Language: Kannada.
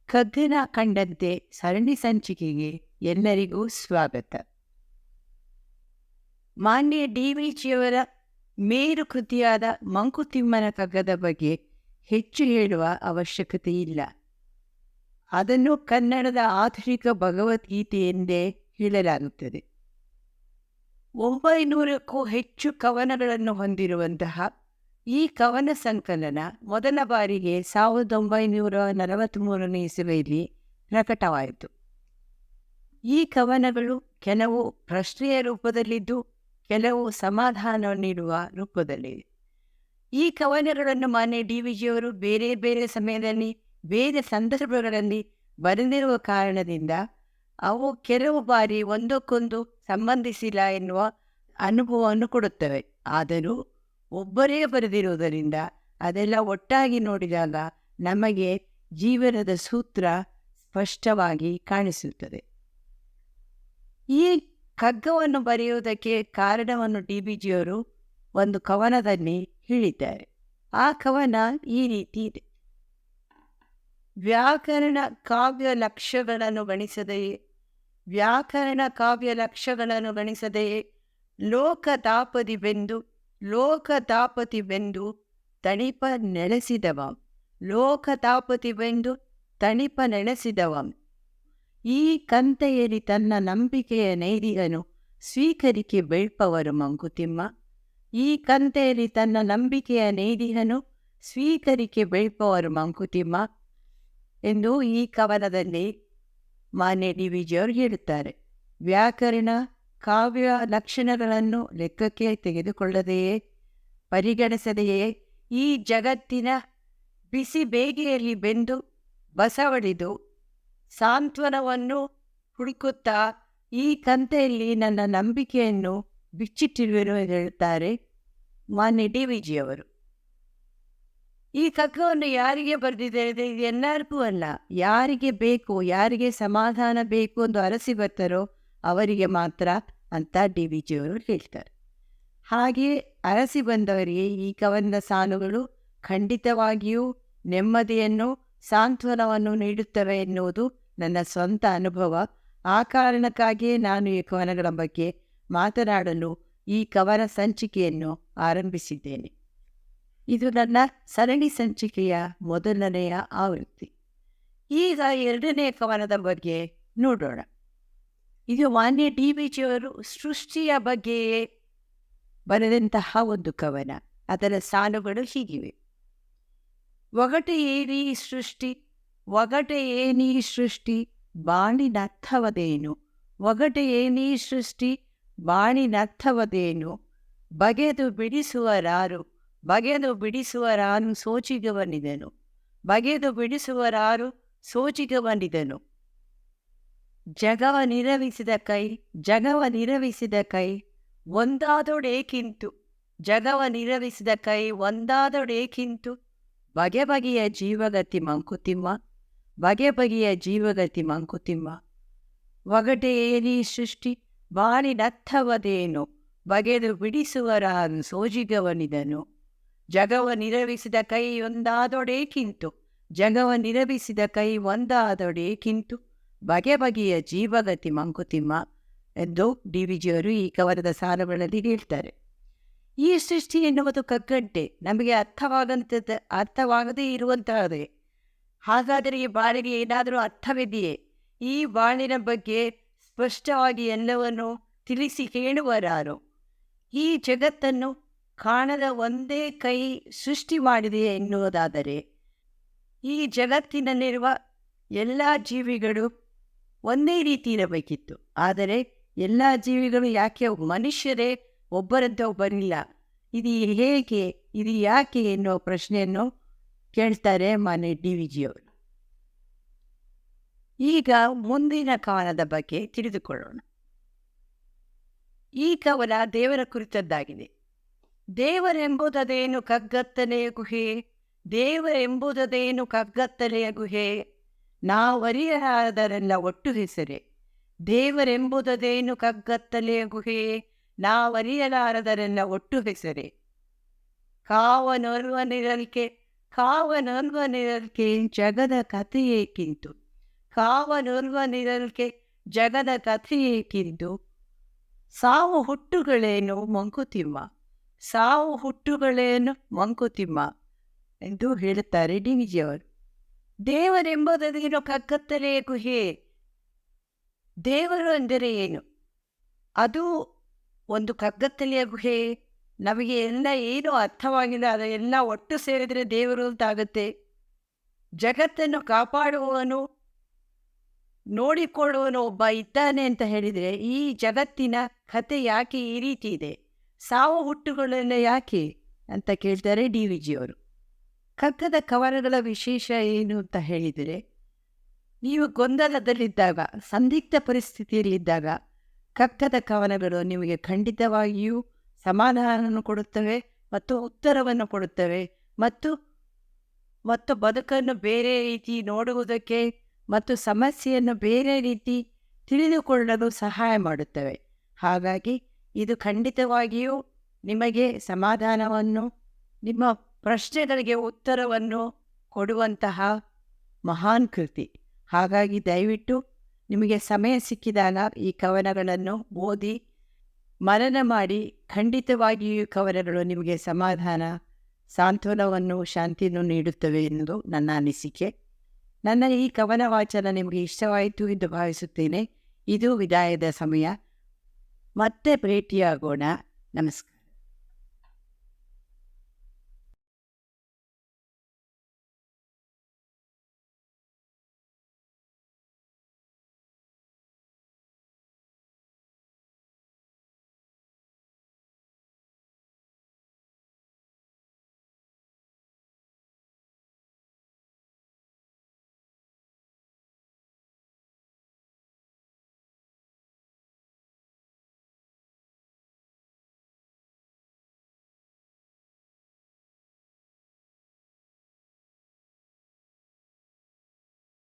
ಕಗ್ಗನ ಕಂಡಂತೆ ಸರಣಿ ಸಂಚಿಕೆಗೆ ಎಲ್ಲರಿಗೂ ಸ್ವಾಗತ. ಮಾನ್ಯ ಡಿ.ವಿ.ಜಿಯವರ ಮೇರು ಕೃತಿಯಾದ ಮಂಕುತಿಮ್ಮನ ಕಗ್ಗದ ಬಗ್ಗೆ ಹೆಚ್ಚು ಹೇಳುವ ಅವಶ್ಯಕತೆ ಇಲ್ಲ. ಅದನ್ನು ಕನ್ನಡದ ಆಧುನಿಕ ಭಗವದ್ಗೀತೆ ಎಂದೇ ಹೇಳಲಾಗುತ್ತದೆ. 900ಕ್ಕೂ ಹೆಚ್ಚು ಕವನಗಳನ್ನು ಹೊಂದಿರುವಂತಹ ಈ ಕವನ ಸಂಕಲನ ಮೊದಲ ಬಾರಿಗೆ 1943ನೇ ಇಸವಿಯಲ್ಲಿ ಪ್ರಕಟವಾಯಿತು. ಈ ಕವನಗಳು ಕೆಲವು ಪ್ರಶ್ನೆಯ ರೂಪದಲ್ಲಿದ್ದು, ಕೆಲವು ಸಮಾಧಾನ ನೀಡುವ ರೂಪದಲ್ಲಿದೆ. ಈ ಕವನಗಳನ್ನು ಮಾನ್ಯ ಡಿ.ವಿ.ಜಿಯವರು ಬೇರೆ ಬೇರೆ ಸಮಯದಲ್ಲಿ ಬೇರೆ ಸಂದರ್ಭಗಳಲ್ಲಿ ಬರೆದಿರುವ ಕಾರಣದಿಂದ ಅವು ಕೆಲವು ಬಾರಿ ಒಂದಕ್ಕೊಂದು ಸಂಬಂಧಿಸಿಲ್ಲ ಎನ್ನುವ ಅನುಭವವನ್ನು ಕೊಡುತ್ತವೆ. ಆದರೂ ಒಬ್ಬರೇ ಬರೆದಿರುವುದರಿಂದ ಅದೆಲ್ಲ ಒಟ್ಟಾಗಿ ನೋಡಿದಾಗ ನಮಗೆ ಜೀವನದ ಸೂತ್ರ ಸ್ಪಷ್ಟವಾಗಿ ಕಾಣಿಸುತ್ತದೆ. ಈ ಕಗ್ಗವನ್ನು ಬರೆಯುವುದಕ್ಕೆ ಕಾರಣವನ್ನು ಡಿ.ವಿ.ಜಿಯವರು ಒಂದು ಕವನದಲ್ಲಿ ಹೇಳಿದ್ದಾರೆ. ಆ ಕವನ ಈ ರೀತಿ ಇದೆ. ವ್ಯಾಕರಣ ಕಾವ್ಯ ಲಕ್ಷ್ಯಗಳನ್ನು ಗಣಿಸದೆಯೇ ಲೋಕತಾಪತಿ ಬೆಂದು ತಣಿಪ ನೆಲೆಸಿದವ ಈ ಕಂತೆಯಲ್ಲಿ ತನ್ನ ನಂಬಿಕೆಯ ನೈದಿಗನು ಸ್ವೀಕರಿಕೆ ಬೆಳ್ಪವರು ಮಂಕುತಿಮ್ಮ. ಈ ಕಂತೆಯಲ್ಲಿ ತನ್ನ ನಂಬಿಕೆಯ ನೈದಿಗನು ಸ್ವೀಕರಿಕೆ ಬೆಳ್ಪವರು ಮಂಕುತಿಮ್ಮ ಎಂದು ಈ ಕವನದಲ್ಲಿ ಮಾನ್ಯ ಡಿ.ವಿ.ಜಿಯವರು ಹೇಳುತ್ತಾರೆ. ವ್ಯಾಕರಣ ಕಾವ್ಯ ಲಕ್ಷಣಗಳನ್ನು ಲೆಕ್ಕಕ್ಕೆ ತೆಗೆದುಕೊಳ್ಳದೆಯೇ ಪರಿಗಣಿಸದೆಯೇ ಈ ಜಗತ್ತಿನ ಬಿಸಿ ಬೇಗೆಯಲ್ಲಿ ಬೆಂದು ಬಸವಳಿದು ಸಾಂತ್ವನವನ್ನು ಹುಡುಕುತ್ತಾ ಈ ಕಂತೆಯಲ್ಲಿ ನನ್ನ ನಂಬಿಕೆಯನ್ನು ಬಿಚ್ಚಿಟ್ಟಿರುವೆನು ಎಂದು ಹೇಳುತ್ತಾರೆ ಮಾನ್ಯ ಡಿ.ವಿ.ಜಿಯವರು. ಈ ಕಗ್ಗವನ್ನು ಯಾರಿಗೆ ಬರೆದಿದ್ದಾರೆ? ಇದು ಎಲ್ಲರಿಗೂ ಅಲ್ಲ. ಯಾರಿಗೆ ಬೇಕು, ಯಾರಿಗೆ ಸಮಾಧಾನ ಬೇಕು ಎಂದು ಅರಸಿ ಬರ್ತಾರೋ ಅವರಿಗೆ ಮಾತ್ರ ಅಂತ ಡಿ.ವಿ.ಜಿಯವರು ಹೇಳ್ತಾರೆ. ಹಾಗೆಯೇ ಅರಸಿ ಬಂದವರಿಗೆ ಈ ಕವನದ ಸಾಲುಗಳು ಖಂಡಿತವಾಗಿಯೂ ನೆಮ್ಮದಿಯನ್ನು, ಸಾಂತ್ವನವನ್ನು ನೀಡುತ್ತವೆ ಎನ್ನುವುದು ನನ್ನ ಸ್ವಂತ ಅನುಭವ. ಆ ಕಾರಣಕ್ಕಾಗಿಯೇ ನಾನು ಈ ಕವನಗಳ ಬಗ್ಗೆ ಮಾತನಾಡಲು ಈ ಕವನ ಸಂಚಿಕೆಯನ್ನು ಆರಂಭಿಸಿದ್ದೇನೆ. ಇದು ನನ್ನ ಸರಣಿ ಸಂಚಿಕೆಯ ಮೊದಲನೆಯ ಆವೃತ್ತಿ. ಈಗ ಎರಡನೇ ಕವನದ ಬಗ್ಗೆ ನೋಡೋಣ. ಇದು ಮಾನ್ಯ ಡಿ.ವಿ.ಜಿಯವರು ಸೃಷ್ಟಿಯ ಬಗ್ಗೆಯೇ ಬರೆದಂತಹ ಒಂದು ಕವನ. ಅದರ ಸಾಲುಗಳು ಹೀಗಿವೆ. ಒಗಟೆ ಏನೀ ಸೃಷ್ಟಿ ಬಾಣಿನರ್ಥವದೇನು. ಬಗೆದು ಬಿಡಿಸುವರಾರು ಸೋಚಿಗವನಿದನು. ಜಗವ ನಿರವಿಸಿದ ಕೈ ಒಂದಾದೊಡೇಕಿಂತು ಬಗೆ ಬಗೆಯ ಜೀವಗತಿ ಮಂಕುತಿಮ್ಮ. ಒಗಟೆ ಏನೀ ಸೃಷ್ಟಿ ಬಾಣಿನರ್ಥವದೇನು. ಬಗೆದು ಬಿಡಿಸುವರಾರು ಸೋಜಿಗವನಿದನು. ಜಗವ ನಿರವಿಸಿದ ಕೈ ಒಂದಾದೊಡೇಕಿಂತು ಬಗೆ ಬಗೆಯ ಜೀವಗತಿ ಮಂಕುತಿಮ್ಮ ಎಂದು ಡಿ.ವಿ.ಜಿಯವರು ಈ ಕವನದ ಸಾಲುಗಳಲ್ಲಿ ಹೇಳ್ತಾರೆ. ಈ ಸೃಷ್ಟಿ ಎನ್ನುವುದು ಕಗ್ಗಂಟೆ, ನಮಗೆ ಅರ್ಥವಾಗದೇ ಇರುವಂತಹದೇ. ಹಾಗಾದರೆ ಈ ಬಾಳಿಗೆ ಏನಾದರೂ ಅರ್ಥವಿದೆಯೇ? ಈ ಬಾಳಿನ ಬಗ್ಗೆ ಸ್ಪಷ್ಟವಾಗಿ ಎಲ್ಲವನ್ನು ತಿಳಿಸಿ ಹೇಳುವರಾರು? ಈ ಜಗತ್ತನ್ನು ಕಾಣದ ಒಂದೇ ಕೈ ಸೃಷ್ಟಿ ಮಾಡಿದೆಯೇ ಎನ್ನುವುದಾದರೆ, ಈ ಜಗತ್ತಿನಲ್ಲಿರುವ ಎಲ್ಲ ಜೀವಿಗಳು ಒಂದೇ ರೀತಿ ಇರಬೇಕಿತ್ತು. ಆದರೆ ಎಲ್ಲ ಜೀವಿಗಳು ಯಾಕೆ ಮನುಷ್ಯರೇ ಒಬ್ಬರಂತೆ ಒಬ್ಬರಿಲ್ಲ? ಇದು ಹೇಗೆ, ಇದು ಯಾಕೆ ಎನ್ನುವ ಪ್ರಶ್ನೆಯನ್ನು ಕೇಳ್ತಾರೆ ಮಾನ್ಯ ಡಿ.ವಿ.ಜಿಯವರು. ಈಗ ಮುಂದಿನ ಕವನದ ಬಗ್ಗೆ ತಿಳಿದುಕೊಳ್ಳೋಣ. ಈ ಕವನ ದೇವರ ಕುರಿತದ್ದಾಗಿದೆ. ದೇವರೆಂಬುದದೇನು ಕಗ್ಗತ್ತಲೆಯ ಗುಹೆ ನಾವರಿಯಲಾರದರೆಲ್ಲ ಒಟ್ಟು ಹೆಸರೇ. ದೇವರೆಂಬುದದೇನು ಕಗ್ಗತ್ತಲೆಯ ಗುಹೆ ನಾವರಿಯಲಾರದರೆಲ್ಲ ಒಟ್ಟು ಹೆಸರೇ. ಕಾವನೊಲ್ವ ನಿರಲ್ಕೆ ಜಗದ ಕಥೆಯೇಕಿಂತು, ಕಾವನೊಲ್ವ ನಿರಲ್ಕೆ ಜಗದ ಕಥೆಯೇಕಿಂತು, ಸಾವು ಹುಟ್ಟುಗಳೇನು ಮಂಕುತಿಮ್ಮ, ಸಾವು ಹುಟ್ಟುಗಳೇನು ಮಂಕುತಿಮ್ಮ ಎಂದು ಹೇಳುತ್ತಾರೆ ಡಿ ವಿಜಿಯವರು. ದೇವರೆಂಬುದೇನು ಕಗ್ಗತ್ತಲೆಯ ಗುಹೆ. ದೇವರು ಎಂದರೆ ಏನು? ಅದು ಒಂದು ಕಗ್ಗತ್ತಲೆಯ ಗುಹೆ. ನಮಗೆ ಎಲ್ಲ ಏನು ಅರ್ಥವಾಗಿಲ್ಲ, ಅದೆಲ್ಲ ಒಟ್ಟು ಸೇರಿದರೆ ದೇವರು ಅಂತಾಗುತ್ತೆ. ಜಗತ್ತನ್ನು ಕಾಪಾಡುವವನು, ನೋಡಿಕೊಳ್ಳುವನು ಒಬ್ಬ ಇದ್ದಾನೆ ಅಂತ ಹೇಳಿದರೆ, ಈ ಜಗತ್ತಿನ ಕಥೆ ಯಾಕೆ ಈ ರೀತಿ ಇದೆ, ಸಾವು ಹುಟ್ಟುಗಳೆಲ್ಲ ಯಾಕೆ ಅಂತ ಕೇಳ್ತಾರೆ ಡಿ ವಿಜಿಯವರು. ಕಗ್ಗದ ಕವನಗಳ ವಿಶೇಷ ಏನು ಅಂತ ಹೇಳಿದರೆ, ನೀವು ಗೊಂದಲದಲ್ಲಿದ್ದಾಗ, ಸಂದಿಗ್ಧ ಪರಿಸ್ಥಿತಿಯಲ್ಲಿದ್ದಾಗ ಕಗ್ಗದ ಕವನಗಳು ನಿಮಗೆ ಖಂಡಿತವಾಗಿಯೂ ಸಮಾಧಾನವನ್ನು ಕೊಡುತ್ತವೆ ಮತ್ತು ಉತ್ತರವನ್ನು ಕೊಡುತ್ತವೆ ಮತ್ತು ಬದುಕನ್ನು ಬೇರೆ ರೀತಿ ನೋಡುವುದಕ್ಕೆ ಮತ್ತು ಸಮಸ್ಯೆಯನ್ನು ಬೇರೆ ರೀತಿ ತಿಳಿದುಕೊಳ್ಳಲು ಸಹಾಯ ಮಾಡುತ್ತವೆ. ಹಾಗಾಗಿ ಇದು ಖಂಡಿತವಾಗಿಯೂ ನಿಮಗೆ ಸಮಾಧಾನವನ್ನು, ನಿಮ್ಮ ಪ್ರಶ್ನೆಗಳಿಗೆ ಉತ್ತರವನ್ನು ಕೊಡುವಂತಹ ಮಹಾನ್ ಕೃತಿ. ಹಾಗಾಗಿ ದಯವಿಟ್ಟು ನಿಮಗೆ ಸಮಯ ಸಿಕ್ಕಿದಾಗ ಈ ಕವನಗಳನ್ನು ಓದಿ ಮನನ ಮಾಡಿ. ಖಂಡಿತವಾಗಿಯೂ ಕವನಗಳು ನಿಮಗೆ ಸಮಾಧಾನ, ಸಾಂತ್ವನವನ್ನು, ಶಾಂತಿಯನ್ನು ನೀಡುತ್ತವೆ ಎನ್ನುವುದು ನನ್ನ ಅನಿಸಿಕೆ. ನನ್ನ ಈ ಕವನ ವಾಚನ ನಿಮಗೆ ಇಷ್ಟವಾಯಿತು ಎಂದು ಭಾವಿಸುತ್ತೇನೆ. ಇದು ವಿದಾಯದ ಸಮಯ. ಮತ್ತೆ ಭೇಟಿಯಾಗೋಣ. ನಮಸ್ಕಾರ.